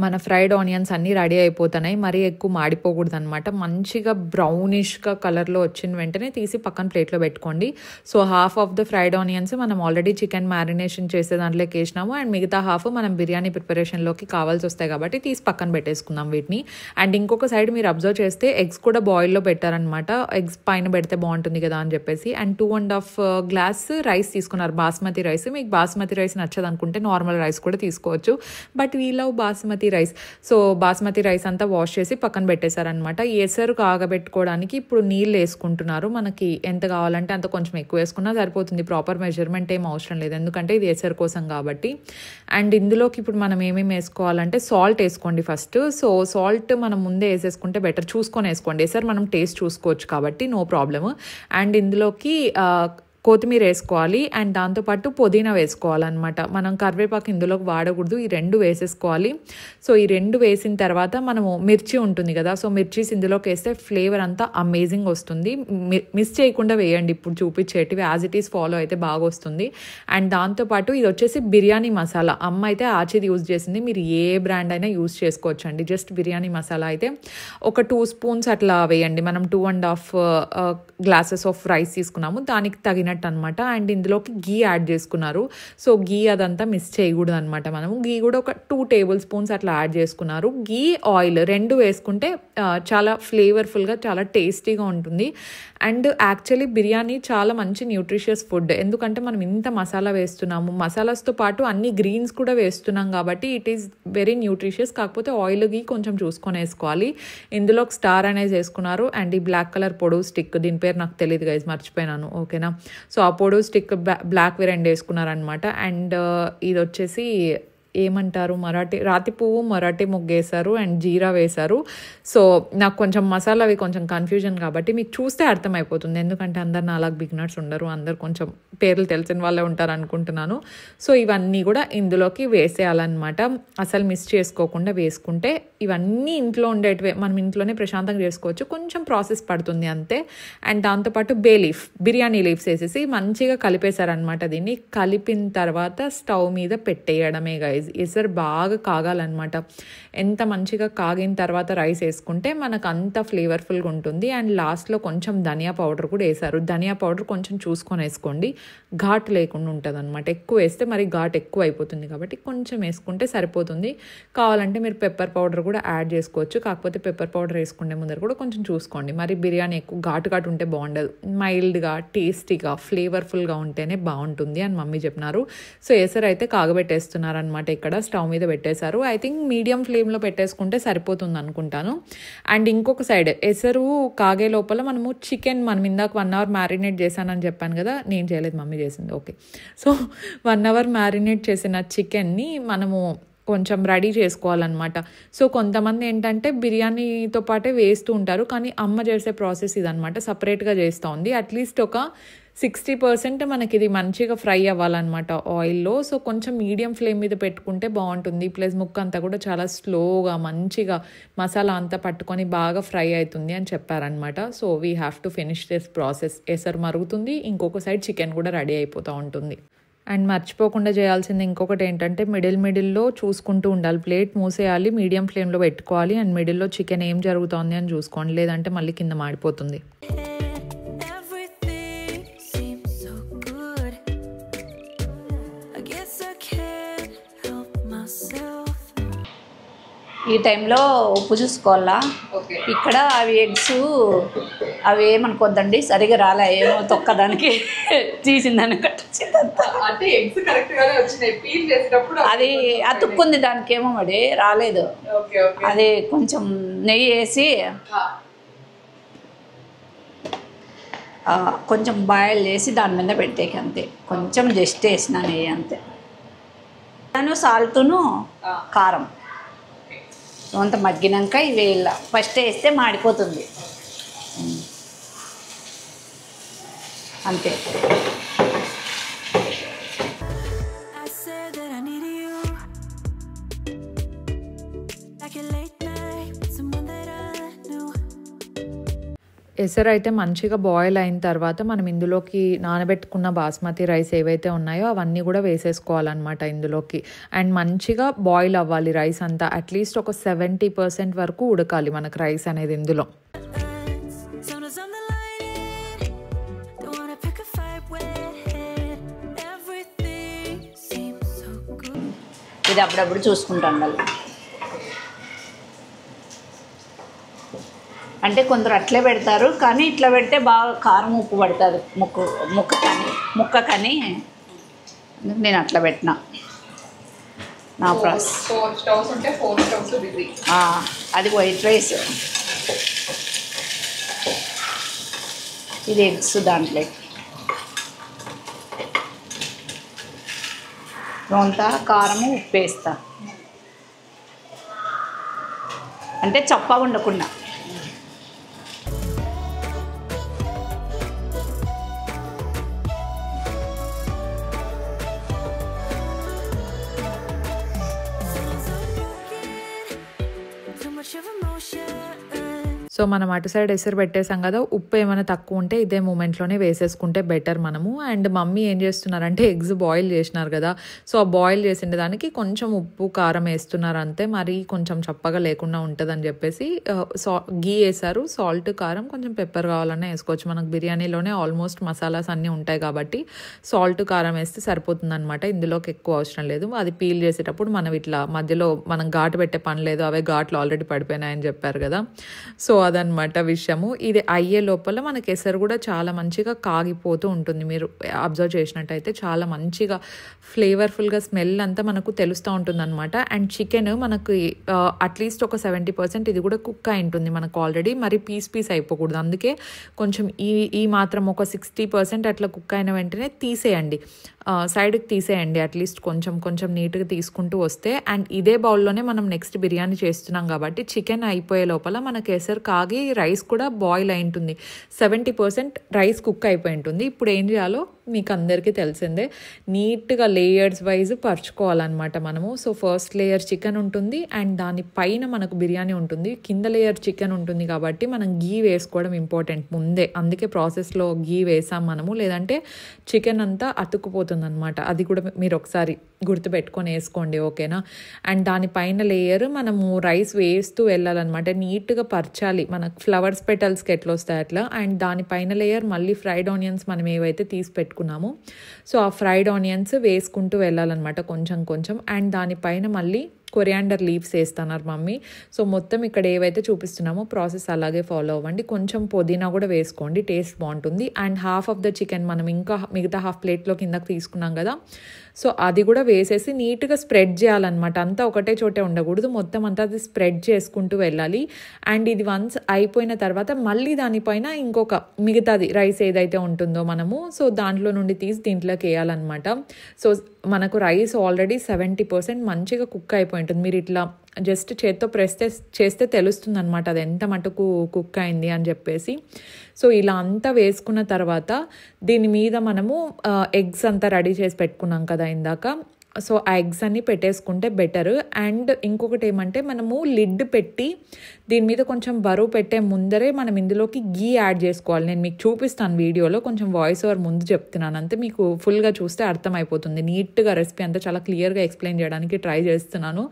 మన ఫ్రైడ్ ఆనియన్స్ అన్నీ రెడీ అయిపోతున్నాయి, మరీ ఎక్కువ మాడిపోకూడదు అనమాట. మంచిగా బ్రౌనిష్గా కలర్లో వచ్చిన వెంటనే తీసి పక్కన ప్లేట్లో పెట్టుకోండి. So half of the fried onions మనం ఆల్రెడీ చికెన్ మ్యారినేషన్ చేసే దాంట్లోకి వేసినాము. అండ్ మిగతా హాఫ్ మనం బిర్యానీ ప్రిపరేషన్లోకి కావాల్సి వస్తాయి కాబట్టి తీసి పక్కన పెట్టేసుకుందాం వీటిని. అండ్ ఇంకొక సైడ్ మీరు అబ్జర్వ్ చేస్తే ఎగ్స్ కూడా బాయిల్లో పెట్టారనమాట, ఎగ్స్ పైన పెడితే బాగుంటుంది కదా అని చెప్పేసి. అండ్ 2.5 glass రైస్ తీసుకున్నారు, బాస్మతి రైస్. మీకు బాస్మతి రైస్ నచ్చదు అనుకుంటే నార్మల్ రైస్ కూడా తీసుకోవచ్చు, but we love basmati rice. So basmati rice అంతా వాష్ చేసి పక్కన పెట్టేశారనమాట. ఎసరు కాగబెట్టుకోవడానికి ఇప్పుడు నీళ్ళు వేసుకుంటున్నారు. మనకి ఎంత కావాలంటే అంత కొంచెం ఎక్కువ వేసుకున్నా సరిపోతుంది, ప్రాపర్ మెజర్మెంట్ ఏం అవసరం లేదు, ఎందుకంటే ఇది ఎసరు కోసం కాబట్టి. అండ్ ఇందులోకి ఇప్పుడు మనం ఏమేమి వేసుకోవాలంటే సాల్ట్ వేసుకోండి ఫస్ట్. సో సాల్ట్ మనం ముందే వేసేసుకుంటే బెటర్, చూసుకొని వేసుకోండి. ఎసరు మనం టేస్ట్ చూసుకోవచ్చు కాబట్టి నో ప్రాబ్లమ్. అండ్ ఇందులోకి కొత్తిమీర వేసుకోవాలి అండ్ దాంతోపాటు పుదీనా వేసుకోవాలన్నమాట. మనం కరివేపాకు ఇందులోకి వాడకూడదు, ఈ 2 వేసేసుకోవాలి. సో ఈ 2 వేసిన తర్వాత మనము మిర్చి ఉంటుంది కదా, సో మిర్చీస్ ఇందులోకి వేస్తే ఫ్లేవర్ అంతా అమేజింగ్ వస్తుంది. మిస్ చేయకుండా వేయండి, ఇప్పుడు చూపించేటివి యాజ్ ఇట్ ఈస్ ఫాలో అయితే బాగా వస్తుంది. అండ్ దాంతోపాటు ఇది వచ్చేసి బిర్యానీ మసాలా, అమ్మ అయితే ఆచిది యూజ్ చేసింది, మీరు ఏ బ్రాండ్ అయినా యూజ్ చేసుకోవచ్చు అండి. జస్ట్ బిర్యానీ మసాలా అయితే ఒక 2 స్పూన్స్ అట్లా వేయండి. మనం 2.5 గ్లాసెస్ ఆఫ్ రైస్ తీసుకున్నాము, దానికి తగినట్టు అనమాట. అండ్ ఇందులోకి గీ యాడ్ చేసుకున్నారు. సో గీ అదంతా మిస్ చేయకూడదు అనమాట. మనము గీ కూడా ఒక 2 టేబుల్ స్పూన్స్ అట్లా యాడ్ చేసుకున్నారు. గీ ఆయిల్ 2 వేసుకుంటే చాలా ఫ్లేవర్ఫుల్గా చాలా టేస్టీగా ఉంటుంది. అండ్ యాక్చువల్లీ బిర్యానీ చాలా మంచి న్యూట్రిషియస్ ఫుడ్, ఎందుకంటే మనం ఇంత మసాలా వేస్తున్నాము, మసాలాస్తో పాటు అన్ని గ్రీన్స్ కూడా వేస్తున్నాం కాబట్టి ఇట్ ఈస్ వెరీ న్యూట్రిషియస్. కాకపోతే ఆయిల్ గీ కొంచెం చూసుకొని వేసుకోవాలి. ఇందులో స్టార్ అనేది వేసుకున్నారు. అండ్ ఈ బ్లాక్ కలర్ పొడవు స్టిక్, దీని పేరు నాకు తెలియదు గైజ్, మర్చిపోయినాను. ఓకేనా, సో ఆ పొడవు స్టిక్ బ్లాక్ వేరెండ్ వేసుకున్నారనమాట. అండ్ ఇది వచ్చేసి ఏమంటారు మరాఠీ, రాతి పువ్వు మరాఠీ ముగ్గు వేశారు అండ్ జీరా వేశారు. సో నాకు కొంచెం మసాలా అవి కొంచెం కన్ఫ్యూజన్ కాబట్టి మీకు చూస్తే అర్థమైపోతుంది, ఎందుకంటే అందరు నాలాగా బిగినర్స్ ఉండరు, అందరు కొంచెం పేర్లు తెలిసిన వాళ్ళే ఉంటారు అనుకుంటున్నాను. సో ఇవన్నీ కూడా ఇందులోకి వేసేయాలన్నమాట. అసలు మిస్ చేసుకోకుండా వేసుకుంటే ఇవన్నీ ఇంట్లో ఉండేటివే, మనం ఇంట్లోనే ప్రశాంతంగా చేసుకోవచ్చు. కొంచెం ప్రాసెస్ పడుతుంది అంతే. అండ్ దాంతోపాటు బే లీఫ్, బిర్యానీ లీవ్స్ వేసేసి మంచిగా కలిపేశారనమాట. దీన్ని కలిపిన తర్వాత స్టవ్ మీద పెట్టేయడమే గైజ్. ఎసరు బాగా కాగాలన్నమాట. ఎంత మంచిగా కాగిన తర్వాత రైస్ వేసుకుంటే మనకు అంత ఫ్లేవర్ఫుల్గా ఉంటుంది. అండ్ లాస్ట్లో కొంచెం ధనియా పౌడర్ కూడా వేశారు. ధనియా పౌడర్ కొంచెం చూసుకొని వేసుకోండి, ఘాట్ లేకుండా ఉంటుంది అనమాట. ఎక్కువ వేస్తే మరి ఘాట్ ఎక్కువ అయిపోతుంది కాబట్టి కొంచెం వేసుకుంటే సరిపోతుంది. కావాలంటే మీరు పెప్పర్ పౌడర్ కూడా యాడ్ చేసుకోవచ్చు, కాకపోతే పెప్పర్ పౌడర్ వేసుకునే ముందర కూడా కొంచెం చూసుకోండి. మరి బిర్యానీ ఎక్కువ ఘాటు ఉంటే బాగుండదు, మైల్డ్గా టేస్టీగా ఫ్లేవర్ఫుల్గా ఉంటేనే బాగుంటుంది అని మమ్మీ చెప్పినారు. సో ఎసరు అయితే కాగబెట్టేస్తున్నారనమాట. ఇక్కడ స్టవ్ మీద పెట్టేశారు. ఐ థింక్ మీడియం ఫ్లేమ్లో పెట్టేసుకుంటే సరిపోతుంది అనుకుంటాను. అండ్ ఇంకొక సైడ్ ఎసరు కాగే లోపల మనము చికెన్, మనం ఇందాక 1 అవర్ మ్యారినేట్ చేశానని చెప్పాను కదా, నేను చేయలేదు మమ్మీ చేసింది. ఓకే, సో 1 అవర్ మ్యారినేట్ చేసిన చికెన్ని మనము కొంచెం రెడీ చేసుకోవాలన్నమాట. సో కొంతమంది ఏంటంటే బిర్యానీతో పాటే వేస్తూ ఉంటారు, కానీ అమ్మ చేసే ప్రాసెస్ ఇదనమాట, సపరేట్గా చేస్తూ ఉంది. అట్లీస్ట్ ఒక 60% మనకి ఇది మంచిగా ఫ్రై అవ్వాలన్నమాట ఆయిల్లో. సో కొంచెం మీడియం ఫ్లేమ్ మీద పెట్టుకుంటే బాగుంటుంది. ప్లస్ ముక్క అంతా కూడా చాలా స్లోగా మంచిగా మసాలా అంతా పట్టుకొని బాగా ఫ్రై అవుతుంది అని చెప్పారనమాట. So we have to finish this process. ఎసరు మరుగుతుంది, ఇంకొక సైడ్ చికెన్ కూడా రెడీ అయిపోతూ ఉంటుంది. అండ్ మర్చిపోకుండా చేయాల్సింది ఇంకొకటి ఏంటంటే మిడిల్లో చూసుకుంటూ ఉండాలి, ప్లేట్ మూసేయాలి, మీడియం ఫ్లేమ్లో పెట్టుకోవాలి. అండ్ మిడిల్లో చికెన్ ఏం జరుగుతుంది అని చూసుకోండి, లేదంటే మళ్ళీ కింద మాడిపోతుంది. ఈ టైంలో ఉప్పు చూసుకోవాలా. ఇక్కడ అవి ఎగ్స్ అవి ఏమనుకోద్దండి, సరిగా రాలే, ఏమో తొక్కదానికి తీసిందని అది అతుక్కుంది, దానికి ఏమో మరి రాలేదు. అది కొంచెం నెయ్యి వేసి కొంచెం బాయిల్ చేసి దాని మీద పెట్టేకి అంతే, కొంచెం జస్ట్ వేసిన నెయ్యి అంతే. దాని సాల్ట్ను కారం అంత మగ్గినాక ఇవి ఫస్ట్ వేస్తే మాడిపోతుంది అంతే. ఎసరు అయితే మంచిగా బాయిల్ అయిన తర్వాత మనం ఇందులోకి నానబెట్టుకున్న బాస్మతి రైస్ ఏవైతే ఉన్నాయో అవన్నీ కూడా వేసేసుకోవాలన్నమాట ఇందులోకి. అండ్ మంచిగా బాయిల్ అవ్వాలి రైస్ అంతా, అట్లీస్ట్ ఒక 70% వరకు ఉడకాలి మనకు రైస్ అనేది ఇందులో. ఇది అప్పుడప్పుడు చూసుకుంటాను. అంటే కొందరు అట్లే పెడతారు, కానీ ఇట్లా పెడితే బాగా కారం ఉప్పు పడుతుంది ముక్క కానీ నేను అట్లా పెట్టినా. నా ప్రాసెస్ 4 స్టవ్స్ ఉంటే 4 స్టవ్స్ బిజీ. అది వైట్ రైస్, ఇది ఎగ్స్, దాంట్లో రొంత కారము ఉప్పు వేస్తా, అంటే చప్పగా ఉండకుండా. సో మనం అటు సైడ్ ఎసరు పెట్టేసాం కదా, ఉప్పు ఏమైనా తక్కువ ఉంటే ఇదే మూమెంట్లోనే వేసేసుకుంటే బెటర్ మనము. అండ్ మమ్మీ ఏం చేస్తున్నారంటే ఎగ్స్ బాయిల్ చేసినారు కదా, సో ఆ బాయిల్ చేసిన దానికి కొంచెం ఉప్పు కారం వేస్తున్నారు అంతే, మరి కొంచెం చప్పగా లేకుండా ఉంటుందని చెప్పేసి గీ వేసారు. సాల్ట్ కారం కొంచెం పెప్పర్ కావాలన్నా వేసుకోవచ్చు, మనకు బిర్యానీలోనే ఆల్మోస్ట్ మసాలాస్ అన్నీ ఉంటాయి కాబట్టి సాల్ట్ కారం వేస్తే సరిపోతుంది అనమాట, ఇందులోకి ఎక్కువ అవసరం లేదు. అది పీల్ చేసేటప్పుడు మనం ఇట్లా మధ్యలో మనం ఘాటు పెట్టే పని లేదు, అవే ఘాట్లు ఆల్రెడీ పడిపోయినాయని చెప్పారు కదా. సో అదనమాట విషయము. ఇది అయ్యే లోపల మనకి ఎసరు కూడా చాలా మంచిగా కాగిపోతూ ఉంటుంది, మీరు అబ్జర్వ్ చేసినట్టయితే చాలా మంచిగా ఫ్లేవర్ఫుల్గా స్మెల్ అంతా మనకు తెలుస్తూ ఉంటుంది అనమాట. అండ్ చికెన్ మనకి అట్లీస్ట్ ఒక 70% ఇది కూడా కుక్ అయి ఉంటుంది మనకు ఆల్రెడీ, మరి పీస్ అయిపోకూడదు. అందుకే కొంచెం ఈ మాత్రం ఒక 60% అట్లా కుక్ అయిన వెంటనే తీసేయండి, సైడ్కి తీసేయండి, అట్లీస్ట్ కొంచెం నీట్గా తీసుకుంటూ వస్తే. అండ్ ఇదే బౌల్లోనే మనం నెక్స్ట్ బిర్యానీ చేస్తున్నాం కాబట్టి చికెన్ అయిపోయే లోపల మనకి ఎసరు కాగి రైస్ కూడా బాయిల్ అయి ఉంటుంది, 70% రైస్ కుక్ అయిపోయి ఉంటుంది. ఇప్పుడు ఏం చేయాలో మీకు అందరికీ తెలిసిందే, నీట్గా లేయర్స్ వైజ్ పరుచుకోవాలన్నమాట మనము. సో ఫస్ట్ లేయర్ చికెన్ ఉంటుంది అండ్ దానిపైన మనకు బిర్యానీ ఉంటుంది, కింద లేయర్ చికెన్ ఉంటుంది కాబట్టి మనం గీ వేసుకోవడం ఇంపార్టెంట్ ముందే, అందుకే ప్రాసెస్లో గీ వేసాం మనము, లేదంటే చికెన్ అంతా అతుక్కుపోతుంది అనమాట. అది కూడా మీరు ఒకసారి గుర్తుపెట్టుకొని వేసుకోండి, ఓకేనా. అండ్ దానిపైన లేయర్ మనము రైస్ వేస్తూ వెళ్ళాలన్నమాట, నీట్గా పరచాలి, మనకు ఫ్లవర్స్ పెటల్స్కి ఎట్లా వస్తాయి అట్లా. అండ్ దానిపైన లేయర్ మళ్ళీ ఫ్రైడ్ ఆనియన్స్ మనం ఏవైతే తీసి పెట్టుకున్నామో సో ఆ ఫ్రైడ్ ఆనియన్స్ వేసుకుంటూ వెళ్ళాలన్నమాట కొంచెం. అండ్ దానిపైన మళ్ళీ కొరియాండర్ లీవ్స్ వేస్తున్నారు మమ్మీ. సో మొత్తం ఇక్కడ ఏవైతే చూపిస్తున్నామో ప్రాసెస్ అలాగే ఫాలో అవ్వండి. కొంచెం పుదీనా కూడా వేసుకోండి, టేస్ట్ బాగుంటుంది. And half of the chicken మనం ఇంకా మిగతా హాఫ్ ప్లేట్లో కిందకి తీసుకున్నాం కదా, సో అది కూడా వేసేసి నీట్గా స్ప్రెడ్ చేయాలన్నమాట, అంతా ఒకటే చోటే ఉండకూడదు, మొత్తం అంతా అది స్ప్రెడ్ చేసుకుంటూ వెళ్ళాలి. అండ్ ఇది వన్స్ అయిపోయిన తర్వాత మళ్ళీ దానిపైన ఇంకొక మిగతాది రైస్ ఏదైతే ఉంటుందో మనము సో దాంట్లో నుండి తీసి దీంట్లోకి వేయాలన్నమాట. సో మనకు రైస్ ఆల్రెడీ 70% మంచిగా కుక్ అయిపోయి ఉంటుంది, మీరు ఇట్లా జస్ట్ చేత్తో ప్రెస్ చేస్తే తెలుస్తుంది అనమాట అది ఎంత మటుకు కుక్ అయింది అని చెప్పేసి. సో ఇలా అంతా వేసుకున్న తర్వాత దీని మీద మనము ఎగ్స్ అంతా రెడీ చేసి పెట్టుకున్నాం కదా ఇందాక, సో ఆ ఎగ్స్ అన్నీ పెట్టేసుకుంటే బెటర్. అండ్ ఇంకొకటి ఏమంటే మనము లిడ్ పెట్టి దీని మీద కొంచెం బరువు పెట్టే ముందరే మనం ఇందులోకి గీ యాడ్ చేసుకోవాలి. నేను మీకు చూపిస్తాను వీడియోలో, కొంచెం వాయిస్ ఓవర్ ముందు చెప్తున్నాను అంతే, మీకు ఫుల్గా చూస్తే అర్థమైపోతుంది. నీట్గా రెసిపీ అంతా చాలా క్లియర్గా ఎక్స్ప్లెయిన్ చేయడానికి ట్రై చేస్తున్నాను.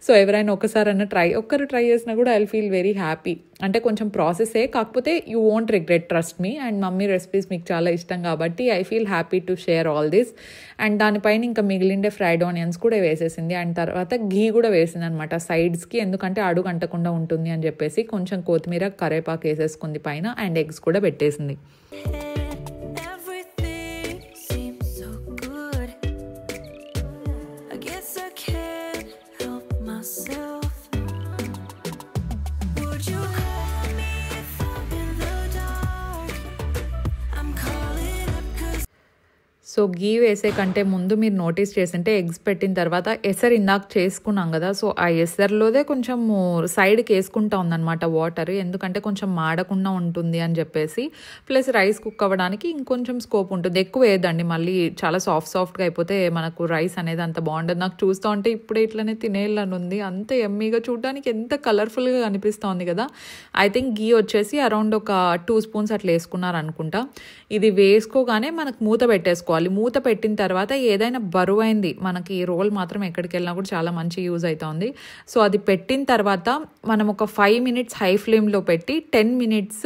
సో ఎవరైనా ఒకసారైనా ఒక్కరు ట్రై చేసినా కూడా ఐ ఫీల్ వెరీ హ్యాపీ. అంటే కొంచెం ప్రాసెసే, కాకపోతే you won't regret, trust me. And mummy recipes మీకు చాలా ఇష్టం కాబట్టి I feel happy to share all this. And దానిపైన ఇంకా మిగిలిండే ఫ్రైడ్ ఆనియన్స్ కూడా వేసేసింది. అండ్ తర్వాత ఘీ కూడా వేసింది అనమాట సైడ్స్కి, ఎందుకంటే అడుగు అంటకుండా ఉంటుంది అని చెప్పేసి. కొంచెం కొత్తిమీర కరేపాకు వేసేసుకుంది పైన, అండ్ ఎగ్స్ కూడా పెట్టేసింది. సో గీ వేసే కంటే ముందు మీరు నోటీస్ చేసింటే ఎగ్స్ పెట్టిన తర్వాత ఎసరు ఇందాక చేసుకున్నాం కదా, సో ఆ ఎసరులోదే కొంచెం సైడ్కి వేసుకుంటా ఉందన్నమాట వాటర్, ఎందుకంటే కొంచెం మాడకుండా ఉంటుంది అని చెప్పేసి. ప్లస్ రైస్ కుక్ అవ్వడానికి ఇంకొంచెం స్కోప్ ఉంటుంది, ఎక్కువ వేయదండి, మళ్ళీ చాలా సాఫ్ట్గా అయిపోతే మనకు రైస్ అనేది అంత బాగుంటుంది. నాకు చూస్తూ ఉంటే ఇప్పుడే ఇట్లనే తినేయాలని ఉంది, అంత ఎమ్మీగా, చూడడానికి ఎంత కలర్ఫుల్గా కనిపిస్తుంది కదా. ఐ థింక్ గీ వచ్చేసి అరౌండ్ ఒక 2 స్పూన్స్ అట్లా వేసుకున్నారు అనుకుంటా. ఇది వేసుకోగానే మనకు మూత పెట్టేసుకోవాలి. మూత పెట్టిన తర్వాత ఏదైనా బరువైంది మనకి రోల్ మాత్రం ఎక్కడికి వెళ్ళినా కూడా చాలా మంచి యూజ్ అవుతుంది. సో అది పెట్టిన తర్వాత మనం ఒక 5 minutes హై ఫ్లేమ్లో పెట్టి 10 minutes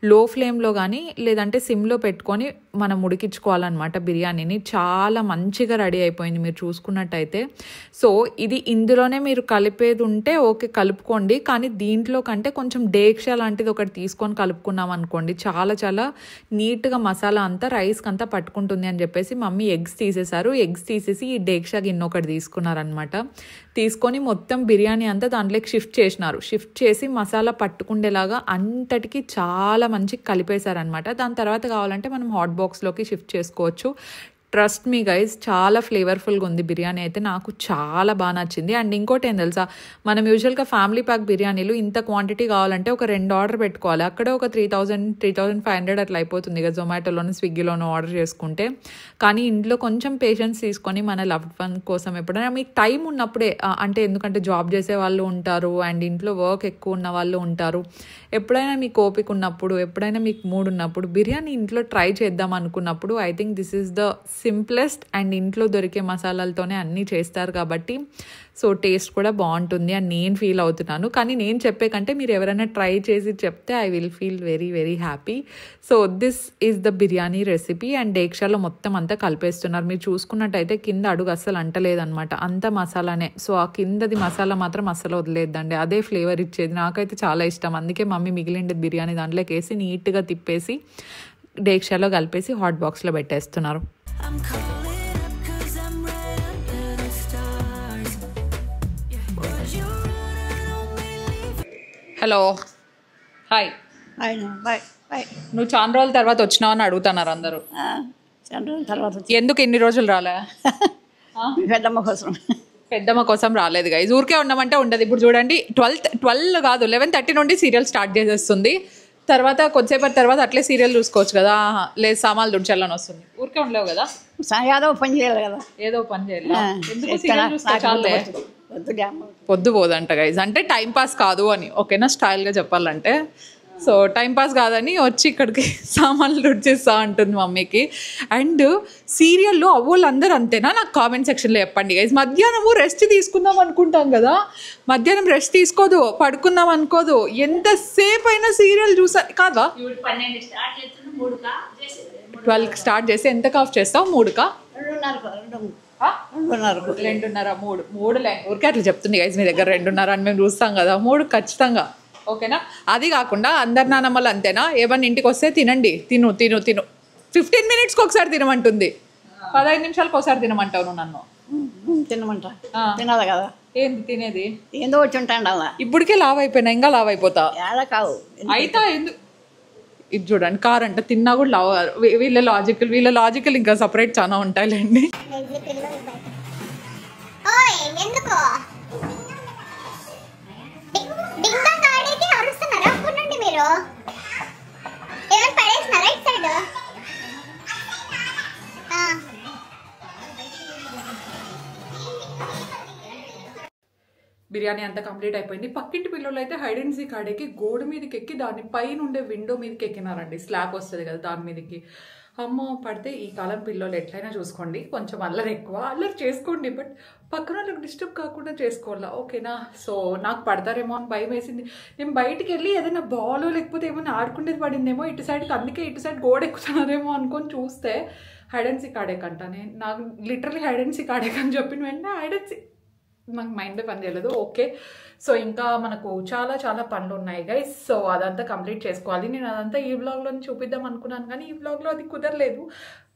లో ఫ్లేమ్లో కానీ లేదంటే సిమ్లో పెట్టుకొని మనం ఉడికించుకోవాలన్నమాట బిర్యానీని. చాలా మంచిగా రెడీ అయిపోయింది మీరు చూసుకున్నట్టయితే. సో ఇది ఇందులోనే మీరు కలిపేది ఉంటే ఓకే కలుపుకోండి, కానీ దీంట్లో కంటే కొంచెం డేక్షా లాంటిది ఒకటి తీసుకొని కలుపుకున్నాం అనుకోండి, చాలా చాలా నీట్గా మసాలా అంతా రైస్కి అంతా పట్టుకుంటుంది అని చెప్పేసి మమ్మీ ఎగ్స్ తీసేశారు. ఎగ్స్ తీసేసి ఈ డేక్షా గిన్నె ఒకటి తీసుకున్నారనమాట. తీసుకొని మొత్తం బిర్యానీ అంతా దాంట్లోకి షిఫ్ట్ చేసినారు. షిఫ్ట్ చేసి మసాలా పట్టుకుండేలాగా అంతటికి చాలా మంచి కలిపేశారనమాట. దాని తర్వాత కావాలంటే మనం హాట్ బాక్స్లోకి షిఫ్ట్ చేసుకోవచ్చు. ట్రస్ట్ మీ గైస్, చాలా ఫ్లేవర్ఫుల్గా ఉంది బిర్యానీ అయితే. నాకు చాలా బాగా నచ్చింది. అండ్ ఇంకోటి ఏం తెలుసా, మనం యూజువల్గా ఫ్యామిలీ ప్యాక్ బిర్యానీలు ఇంత క్వాంటిటీ కావాలంటే ఒక 2 ఆర్డర్ పెట్టుకోవాలి. అక్కడే ఒక 3,000-3,500 అట్లా అయిపోతుంది ఇక జొమాటోలోనూ స్విగ్గీలోనూ ఆర్డర్ చేసుకుంటే. కానీ ఇంట్లో కొంచెం పేషెన్స్ తీసుకొని మన లవ్డ్ వన్ కోసం ఎప్పుడైనా మీకు టైం ఉన్నప్పుడే, అంటే ఎందుకంటే జాబ్ చేసే వాళ్ళు ఉంటారు అండ్ ఇంట్లో వర్క్ ఎక్కువ ఉన్న వాళ్ళు ఉంటారు, ఎప్పుడైనా మీకు ఓపిక ఉన్నప్పుడు, ఎప్పుడైనా మీకు మూడ్ ఉన్నప్పుడు బిర్యానీ ఇంట్లో ట్రై చేద్దాం అనుకున్నప్పుడు I think this is the simplest. And ఇంట్లో దొరికే మసాలాలతోనే అన్నీ చేస్తారు కాబట్టి సో టేస్ట్ కూడా బాగుంటుంది అని నేను ఫీల్ అవుతున్నాను. కానీ నేను చెప్పే కంటే మీరు ఎవరైనా ట్రై చేసి చెప్తే I will feel very very happy. So this is the biryani recipe. And డేక్షాలో మొత్తం అంతా కలిపేస్తున్నారు. మీరు చూసుకున్నట్టయితే కింద అడుగు అస్సలు అంటలేదన్నమాట, అంత మసాలానే. సో ఆ కిందది మసాలా మాత్రం అస్సలు వదిలేద్దండి, అదే ఫ్లేవర్ ఇచ్చేది. నాకైతే చాలా ఇష్టం. అందుకే మమ్మీ మిగిలింది బిర్యానీ దాంట్లోకి వేసి నీట్గా తిప్పేసి డేక్షాలో కలిపేసి హాట్ బాక్స్లో పెట్టేస్తున్నారు. Hello, hi. Bye bye. నువ్వు చాలా రోజుల తర్వాత వచ్చినావు అని అడుగుతున్నారు అందరూ. చాలా రోజుల తర్వాత ఎందుకు ఇన్ని రోజులు రాలే? పెద్దమ్మ కోసం. పెద్దమ్మ కోసం రాలేదు గైస్, ఊరికే ఉండమంటే ఉండదు. ఇప్పుడు చూడండి 12 కాదు 11:30 నుండి సీరియల్ స్టార్ట్ చేసేస్తుంది. తర్వాత కొద్దిసేపటి తర్వాత అట్లే సీరియల్ చూసుకోవచ్చు కదా. లేదు సామాన్లు దుడ్చాలని వస్తుంది, ఊరికే ఉండలేవు కదా, ఏదో పని చేయాలి కదా, ఏదో పని చేయాలి. ఎందుకు సీరియల్ చూస్తే చాలే, పొద్దు పోదంట గైజ్. అంటే టైం పాస్ కాదు అని, ఓకేనా, స్టైల్గా చెప్పాలంటే. సో టైం పాస్ కాదని వచ్చి ఇక్కడికి సామాన్లు రుచిస్తా ఉంటుంది మమ్మీకి. అండ్ సీరియల్లో అవ్వోళ్ళు అందరూ అంతేనా? నాకు కామెంట్ సెక్షన్లో చెప్పండి గైజ్. మధ్యాహ్నము రెస్ట్ తీసుకుందాం అనుకుంటాం కదా, మధ్యాహ్నం రెస్ట్ తీసుకోదు, పడుకుందాం అనుకోదు, ఎంతసేపు అయినా సీరియల్ చూసా కాదా. 12కి స్టార్ట్ చేసి ఎంతకు ఆఫ్ చేస్తావు? 3కా? 2:30 ఊరికే అట్లా చెప్తుంది గైజ్. మీ దగ్గర 2:30 అని మేము చూస్తాం కదా, 3 ఖచ్చితంగా, ఓకేనా. అది కాకుండా అందరు నానమ్మలు అంతేనా? ఏమన్నా ఇంటికి వస్తే తినండి, తిను 15 మినిట్స్కి ఒకసారి తినమంటుంది, 15 నిమిషాలకు ఒకసారి తినమంటావు నువ్వు నన్ను. తినమంటా, తినాలి కదా. ఏంది తినేది? ఏందో వచ్చి ఉంటాండి అలా. ఇప్పటికే లావ్ అయిపోయినా, ఇంకా లావ్ అయిపోతా ఎలా కావు అయితే ఎందుకు. ఇది చూడండి, కార్ అంటే తిన్నా కూడా లావ్. వీళ్ళ లాజికల్ ఇంకా సపరేట్ చాలా ఉంటాయిలేండి. బిర్యానీ అంతా కంప్లీట్ అయిపోయింది. పక్కింటి పిల్లలు అయితే హైడ్ అండ్ సీక్ ఆడేకి గోడ మీదకి ఎక్కి దాని పైన ఉండే విండో మీదకి ఎక్కినారండి. స్లాబ్ వస్తుంది కదా దాని మీదకి. అమ్మో పడితే. ఈ కాలం పిల్లలు ఎట్లయినా చూసుకోండి, కొంచెం అల్లరి ఎక్కువ, అల్లరి చేసుకోండి, బట్ పక్కన వాళ్ళకి డిస్టర్బ్ కాకుండా చేసుకోవాలా, ఓకేనా. సో నాకు పడతారేమో అని భయం వేసింది. నేను బయటికి వెళ్ళి ఏదైనా బాల్ లేకపోతే ఏమైనా ఆడుకునేది పడిందేమో ఇటు సైడ్కి, అందుకే ఇటు సైడ్ గోడ ఎక్కుతున్నారేమో అనుకొని చూస్తే హైడ్ అండ్ సీక్ ఆడేకంట. నేను నాకు లిటరలీ హైడ్ అండ్ సీక్ ఆడేకని చెప్పిన వెంటనే హైడ్ అండ్ సీక్ నాకు మైండ్ పని చేయలేదు. ఓకే, సో ఇంకా మనకు చాలా పనులు ఉన్నాయి గైస్. సో అదంతా కంప్లీట్ చేసుకోవాలి. నేను అదంతా ఈ వ్లాగ్లో చూపిద్దాం అనుకున్నాను కానీ ఈ వ్లాగ్లో అది కుదరలేదు.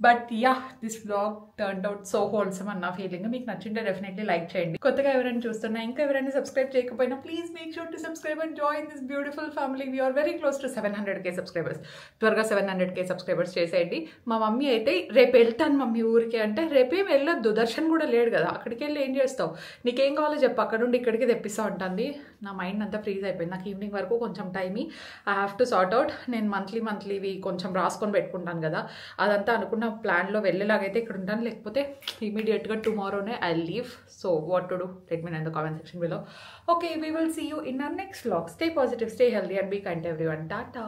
But yeah, this vlog turned out so wholesome అన్న ఫీలింగ్. మీకు నచ్చింటే డెఫినెట్లీ లైక్ చేయండి. కొత్తగా ఎవరైనా చూస్తున్నా, ఇంకా ఎవరైనా సబ్స్క్రైబ్ చేయకపోయినా please make sure to subscribe and join this beautiful family. We are very close to 700K subscribers. త్వరగా 700K సబ్స్క్రైబర్స్ చేసేయండి. మా మమ్మీ అయితే రేపు వెళ్తాను మమ్మీ ఊరికి అంటే, రేపేం వెళ్ళొద్దు, దర్శన్ కూడా లేడు కదా, అక్కడికి వెళ్ళి ఏం చేస్తావు, నీకేం కావాలో చెప్పు, అక్కడ నుండి ఇక్కడికి తెప్పిస్తా ఉంటుంది. నా మైండ్ అంతా ఫ్రీజ్ అయిపోయింది. నాకు ఈవినింగ్ వరకు కొంచెం time, I have to sort out. నేను మంత్లీవి కొంచెం రాసుకొని పెట్టుకుంటాను కదా, అదంతా అనుకున్న ప్లాన్లో వెళ్ళేలాగైతే ఇక్కడ ఉంటాను, లేకపోతే ఇమీడియట్గా టుమారోనే I leave. So what to do, let me know in the comment section below. Okay, we will see you in our next vlog. Stay positive, stay healthy and be kind to everyone. Tata.